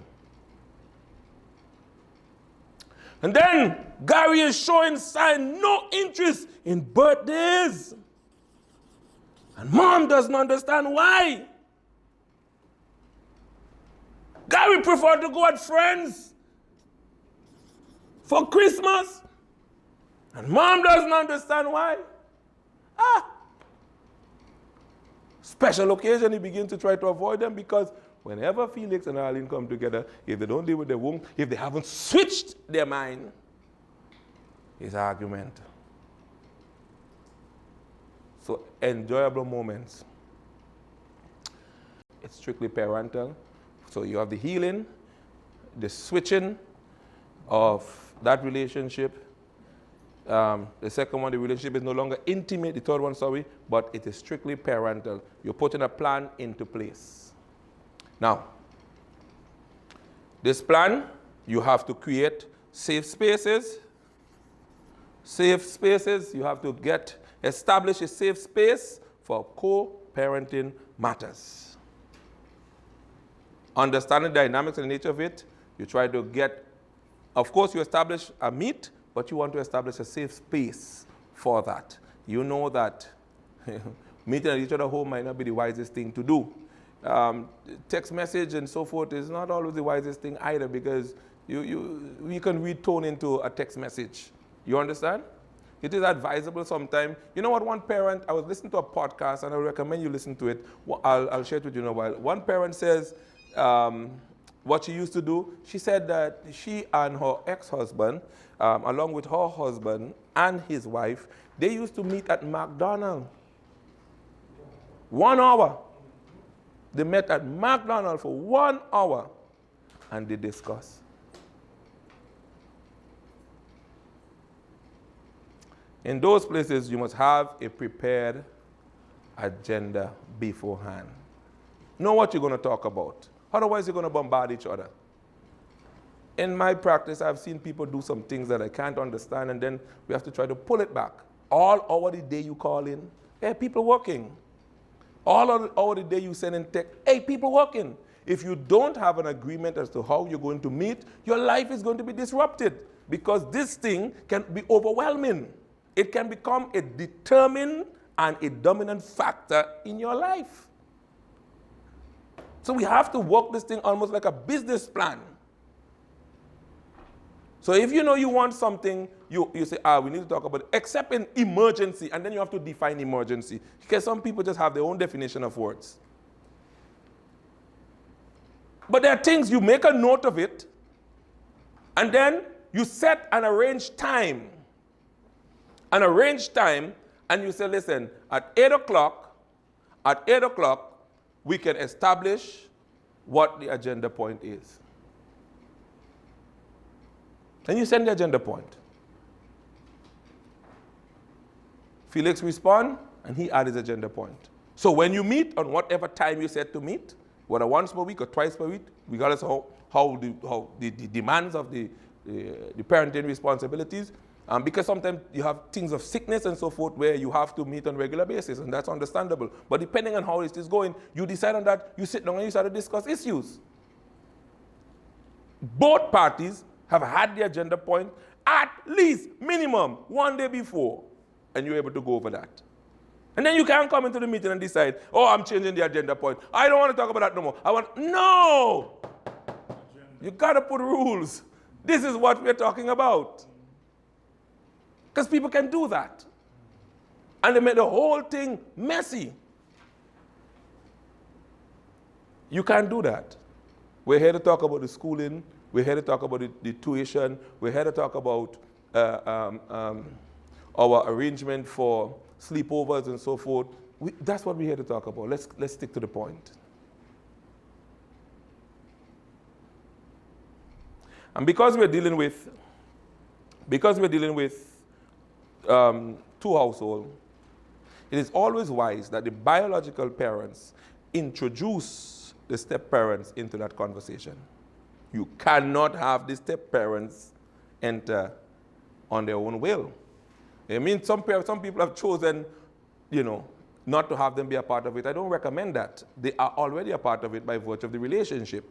And then Gary is showing sign no interest in birthdays. And mom doesn't understand why. Gary preferred to go at friends for Christmas. And mom doesn't understand why. Special occasion, he begins to try to avoid them because whenever Felix and Arlene come together, if they don't deal with their womb, if they haven't switched their mind, it's argument. So enjoyable moments. It's strictly parental. So you have the healing, the switching of that relationship. The second one, the relationship is no longer intimate. The third one, but it is strictly parental. You're putting a plan into place. Now, this plan, you have to create safe spaces. Safe spaces, you have to establish a safe space for co-parenting matters. Understanding the dynamics and the nature of it, you try to of course you establish a meet, but you want to establish a safe space for that. You know that meeting at each other's home might not be the wisest thing to do. Text message and so forth is not always the wisest thing either because you can read tone into a text message. You understand? It is advisable sometimes. You know what, one parent, I was listening to a podcast and I recommend you listen to it. I'll share it with you in a while. One parent says what she used to do. She said that she and her ex-husband, along with her husband and his wife, they used to meet at McDonald's. 1 hour. They met at McDonald's for 1 hour and they discussed. In those places, you must have a prepared agenda beforehand. Know what you're going to talk about. Otherwise, you're going to bombard each other. In my practice, I've seen people do some things that I can't understand, and then we have to try to pull it back. All over the day you call in, hey, people working. All over the day you send in text, hey, people working. If you don't have an agreement as to how you're going to meet, your life is going to be disrupted because this thing can be overwhelming. It can become a determined and a dominant factor in your life. So we have to work this thing almost like a business plan. So if you know you want something, you say, we need to talk about it, except in emergency, and then you have to define emergency. Because some people just have their own definition of words. But there are things, you make a note of it, and then you set an arranged time. And you say, listen, at 8 o'clock, we can establish what the agenda point is. Then you send the agenda point. Felix respond, and he add his agenda point. So when you meet on whatever time you said to meet, whether once per week or twice per week, regardless of how the demands of the parenting responsibilities, because sometimes you have things of sickness and so forth where you have to meet on a regular basis, and that's understandable. But depending on how it is going, you decide on that, you sit down and you start to discuss issues. Both parties have had the agenda point at least minimum one day before, and you're able to go over that. And then you can't come into the meeting and decide, I'm changing the agenda point. I don't want to talk about that no more. No! You got to put rules. This is what we're talking about. Because people can do that. And they make the whole thing messy. You can't do that. We're here to talk about the schooling. We're here to talk about the tuition. We're here to talk about our arrangement for sleepovers and so forth. That's what we're here to talk about. Let's stick to the point. And because we're dealing with two households, it is always wise that the biological parents introduce the step-parents into that conversation. You cannot have the step-parents enter on their own will. I mean, some people have chosen, not to have them be a part of it. I don't recommend that. They are already a part of it by virtue of the relationship.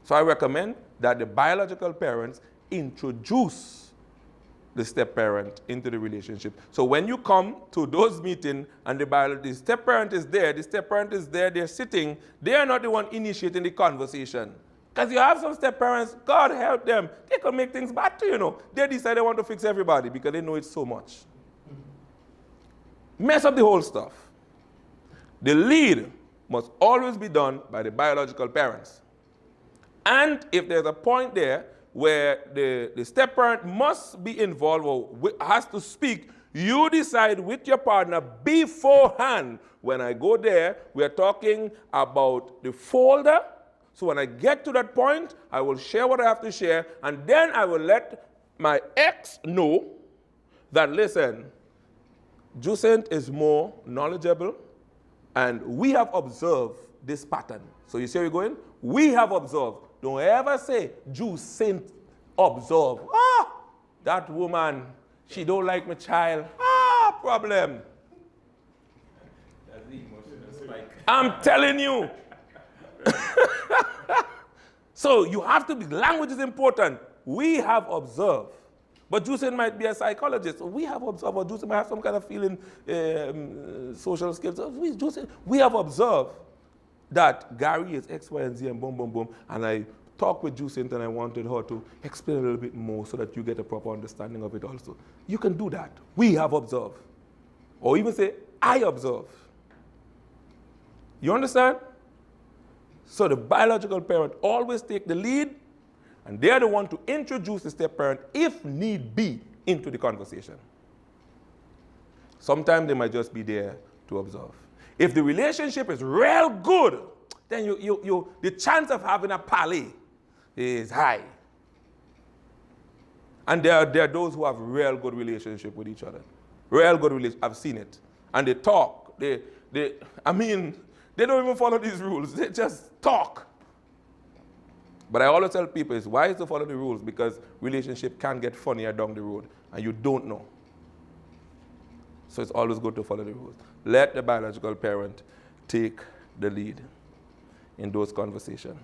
So I recommend that the biological parents introduce the step-parent into the relationship. So when you come to those meetings and the step-parent is there, they're sitting, they are not the one initiating the conversation. Because you have some step-parents, God help them, they can make things bad too, They decide they want to fix everybody because they know it so much. Mess up the whole stuff. The lead must always be done by the biological parents. And if there's a point there where the step-parent must be involved or has to speak, you decide with your partner beforehand. When I go there, we're talking about the folder. So when I get to that point, I will share what I have to share, and then I will let my ex know that, listen, Jucent is more knowledgeable, and we have observed this pattern. So you see where you're going? We have observed. Don't ever say, Jucent observe. That woman, she don't like my child. Problem. That's the emotional spike. I'm telling you. So you have to be, language is important. We have observed. But Jucent might be a psychologist. We have observed, or Jucent might have some kind of feeling, social skills. We have observed that Gary is X, Y, and Z, and boom, boom, boom. And I talked with Jucent and I wanted her to explain a little bit more so that you get a proper understanding of it also. You can do that. We have observed. Or even say, I observe. You understand? So the biological parent always take the lead, and they're the one to introduce the step-parent, if need be, into the conversation. Sometimes they might just be there to observe. If the relationship is real good, then the chance of having a parley is high. And there are those who have real good relationship with each other. Real good relationship. I've seen it. And they talk. They don't even follow these rules. They just talk. But I always tell people it's wise to follow the rules because relationship can get funnier down the road and you don't know. So it's always good to follow the rules. Let the biological parent take the lead in those conversations.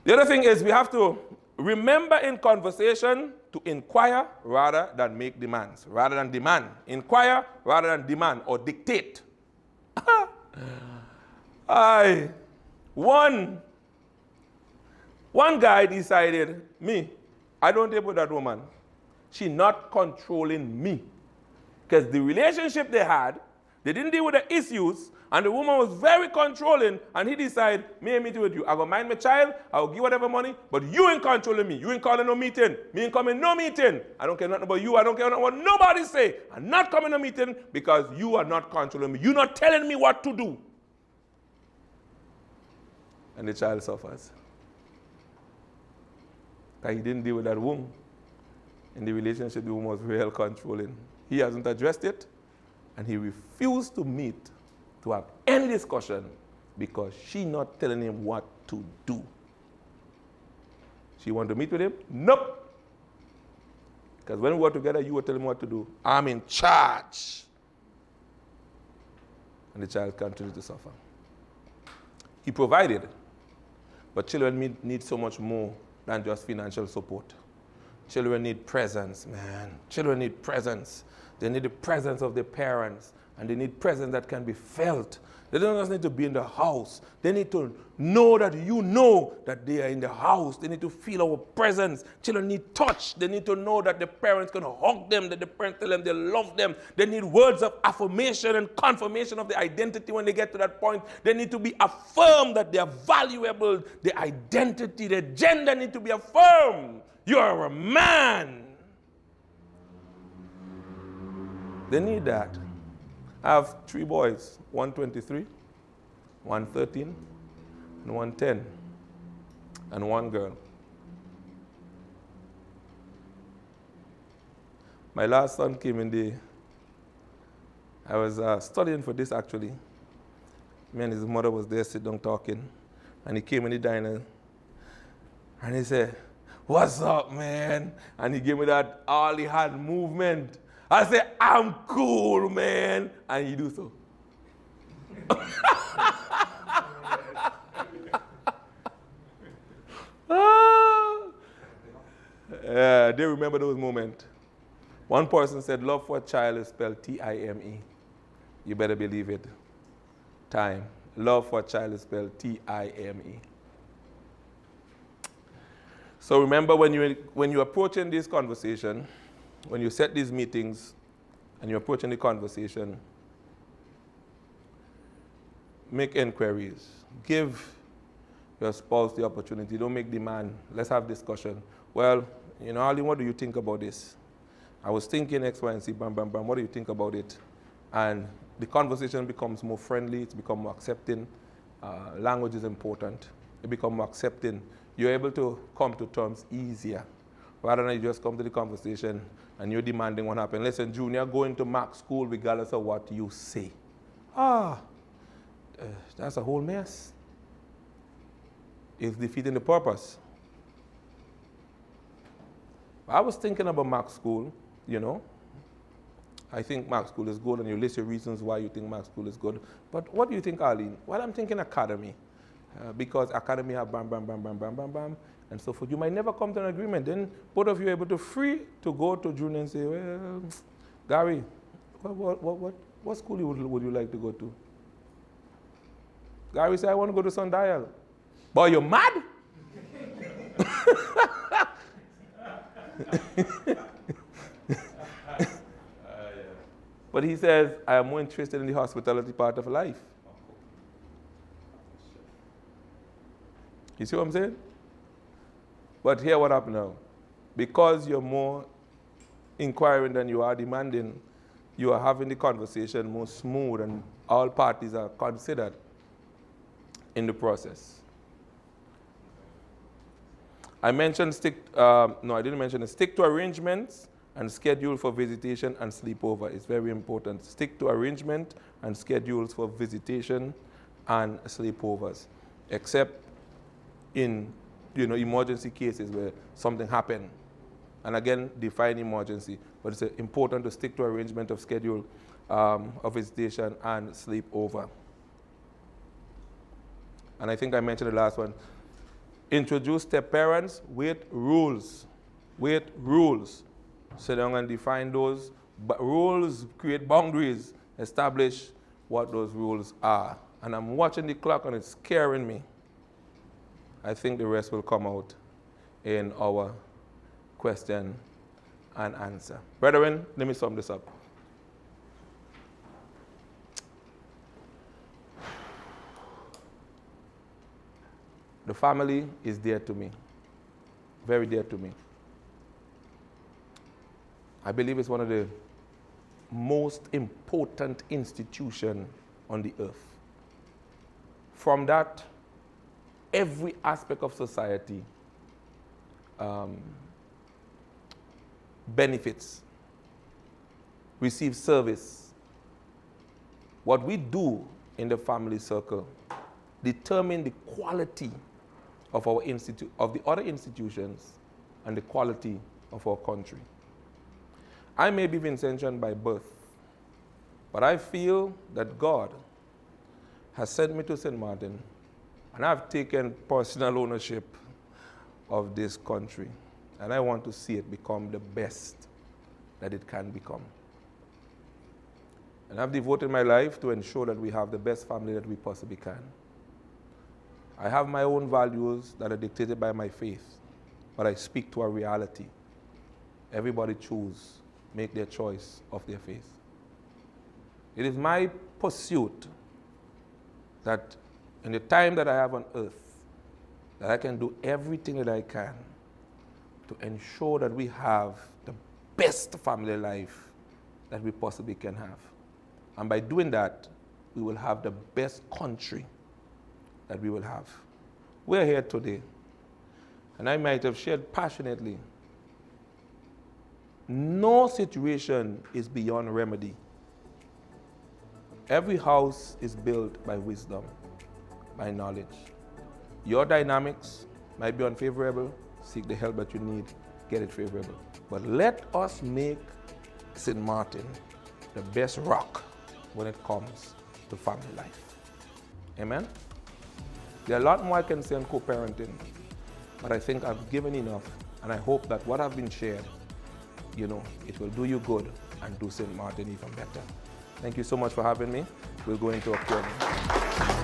The other thing is we have to remember in conversation to inquire rather than make demands. Rather than demand. Inquire rather than demand or dictate. One guy decided, I don't deal with that woman. She's not controlling me. Because the relationship they had, they didn't deal with the issues, and the woman was very controlling, and he decided, me and meeting with you. I go mind my child, I will give whatever money, but you ain't controlling me. You ain't calling no meeting. Me ain't coming no meeting. I don't care nothing about you. I don't care what nobody say. I'm not coming to meeting because you are not controlling me. You're not telling me what to do. And the child suffers. Because he didn't deal with that woman. In the relationship, the woman was real controlling. He hasn't addressed it, and he refused to meet to have any discussion because she's not telling him what to do. She want to meet with him? Nope. Because when we were together, you were telling me what to do. I'm in charge. And the child continued to suffer. He provided, but children need so much more than just financial support. Children need presence, man. Children need presence. They need the presence of their parents, and they need presence that can be felt. They don't just need to be in the house. They need to know that you know that they are in the house. They need to feel our presence. Children need touch. They need to know that the parents can hug them, that the parents tell them they love them. They need words of affirmation and confirmation of the identity when they get to that point. They need to be affirmed that they are valuable. Their identity, their gender need to be affirmed. You are a man. They need that. I have 3 boys, 123, 113, and 110, and 1 girl. My last son came in I was studying for this actually. Me and his mother was there sitting down talking, and he came in the diner, and he said, "What's up, man?" And he gave me that all he had movement. I said, "I'm cool, man." And he do so. They remember those moments. One person said, love for a child is spelled T-I-M-E. You better believe it. Time. Love for a child is spelled T-I-M-E. So remember when you're approaching this conversation, when you set these meetings and you're approaching the conversation, make inquiries. Give your spouse the opportunity. Don't make demand. Let's have discussion. Well, Ali, what do you think about this? I was thinking X, Y, and Z, bam, bam, bam. What do you think about it? And the conversation becomes more friendly. It's become more accepting. Language is important. It becomes more accepting. You're able to come to terms easier, rather than you just come to the conversation and you're demanding what happened. Listen, Junior, going to Mac school regardless of what you say. That's a whole mess. It's defeating the purpose. I was thinking about Mac school, I think Mac school is good, and you list your reasons why you think Mac school is good. But what do you think, Arlene? Well, I'm thinking academy. Because academy have bam, bam, bam, bam, bam, bam, bam, and so forth. You might never come to an agreement. Then both of you are able to free to go to Junior and say, well, Gary, what school would you like to go to? Gary said, I want to go to Sundial. Boy, you're mad? But he says, I am more interested in the hospitality part of life. You see what I'm saying? But here what happened now. Because you're more inquiring than you are demanding, you are having the conversation more smooth, and all parties are considered in the process. I mentioned I didn't mention it. Stick to arrangements and schedule for visitation and sleepover. It's very important. Stick to arrangement and schedules for visitation and sleepovers, except in emergency cases where something happened. And again, define emergency. But it's important to stick to arrangement of schedule of visitation and sleepover. And I think I mentioned the last one. Introduce step parents with rules. With rules. Sit down and define those. But rules create boundaries. Establish what those rules are. And I'm watching the clock and it's scaring me. I think the rest will come out in our question and answer. Brethren, let me sum this up. The family is dear to me, very dear to me. I believe it's one of the most important institutions on the earth. From that, every aspect of society benefits, receives service. What we do in the family circle determines the quality of our of the other institutions and the quality of our country. I may be Vincentian by birth, but I feel that God has sent me to St. Martin, and I've taken personal ownership of this country, and I want to see it become the best that it can become. And I've devoted my life to ensure that we have the best family that we possibly can. I have my own values that are dictated by my faith, but I speak to a reality. Everybody choose, make their choice of their faith. It is my pursuit that in the time that I have on earth, that I can do everything that I can to ensure that we have the best family life that we possibly can have. And by doing that, we will have the best country that we will have. We're here today, and I might have shared passionately, no situation is beyond remedy. Every house is built by wisdom, by knowledge. Your dynamics might be unfavorable, seek the help that you need, get it favorable. But let us make St. Martin the best rock when it comes to family life. Amen? There are a lot more I can say on co-parenting, but I think I've given enough, and I hope that what I've been shared, it will do you good and do St. Martin even better. Thank you so much for having me. We'll go into a Q&A.